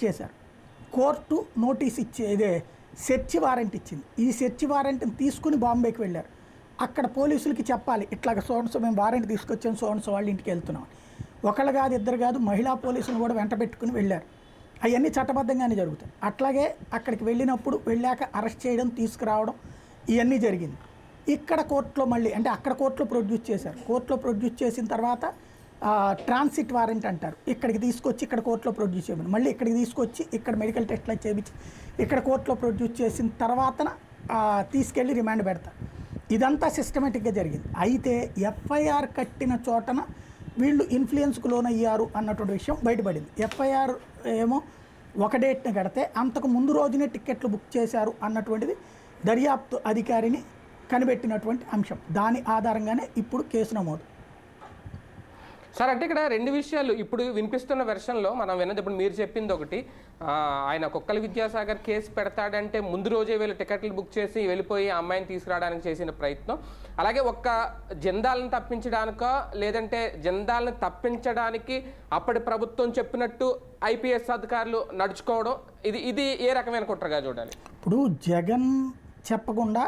చేశారు. Court notice ఇదే search warrant ఇచ్చింది. ఈ సెర్చ్ వారెంట్ని తీసుకుని బాంబేకి వెళ్ళారు. అక్కడ పోలీసులకి చెప్పాలి, ఇట్లాగ సోన్సో మేము వారెంట్ తీసుకొచ్చాము, సోన్సో వాళ్ళ ఇంటికి వెళ్తున్నాం. ఒకళ్ళు కాదు, ఇద్దరు కాదు, మహిళా పోలీసులు కూడా వెంట పెట్టుకుని వెళ్ళారు. అవన్నీ చట్టబద్ధంగానే జరుగుతాయి. అట్లాగే అక్కడికి వెళ్ళినప్పుడు వెళ్ళాక అరెస్ట్ చేయడం, తీసుకురావడం ఇవన్నీ జరిగింది. ఇక్కడ కోర్టులో మళ్ళీ అంటే అక్కడ కోర్టులో ప్రొడ్యూస్ చేశారు. కోర్టులో ప్రొడ్యూస్ చేసిన తర్వాత ట్రాన్సిట్ వారెంట్ అంటారు. ఇక్కడికి తీసుకొచ్చి ఇక్కడ కోర్టులో ప్రొడ్యూస్ చేయమని, మళ్ళీ ఇక్కడికి తీసుకొచ్చి ఇక్కడ మెడికల్ టెస్ట్లు చేయించి ఇక్కడ కోర్టులో ప్రొడ్యూస్ చేసిన తర్వాత తీసుకెళ్ళి రిమాండ్ పెడతారు. ఇదంతా సిస్టమేటిక్గా జరిగింది. అయితే ఎఫ్ఐఆర్ కట్టిన చోటన వీళ్ళు ఇన్ఫ్లుయెన్స్కు లోనయ్యారు అన్నటువంటి విషయం బయటపడింది. ఎఫ్ఐఆర్ ఏమో ఒక డేట్ని కడితే అంతకు ముందు రోజునే టిక్కెట్లు బుక్ చేశారు అన్నటువంటిది దర్యాప్తు అధికారిని కనిపెట్టినటువంటి అంశం. దాని ఆధారంగానే ఇప్పుడు కేసు నమోదు. సార్, అంటే ఇక్కడ రెండు విషయాలు ఇప్పుడు వినిపిస్తున్న వెర్షన్లో మనం విన్నది. ఇప్పుడు మీరు చెప్పింది ఒకటి, ఆయన కుక్కల విద్యాసాగర్ కేసు పెడతాడంటే ముందు రోజే వీళ్ళు టికెట్లు బుక్ చేసి వెళ్ళిపోయి ఆ అమ్మాయిని తీసుకురావడానికి చేసిన ప్రయత్నం, అలాగే ఒక్క జందాలను తప్పించడానికో లేదంటే జందాలను తప్పించడానికి అప్పటి ప్రభుత్వం చెప్పినట్టు ఐపీఎస్ అధికారులు నడుచుకోవడం, ఇది ఏ రకమైన కుట్రగా చూడాలి? ఇప్పుడు జగన్ చెప్పకుండా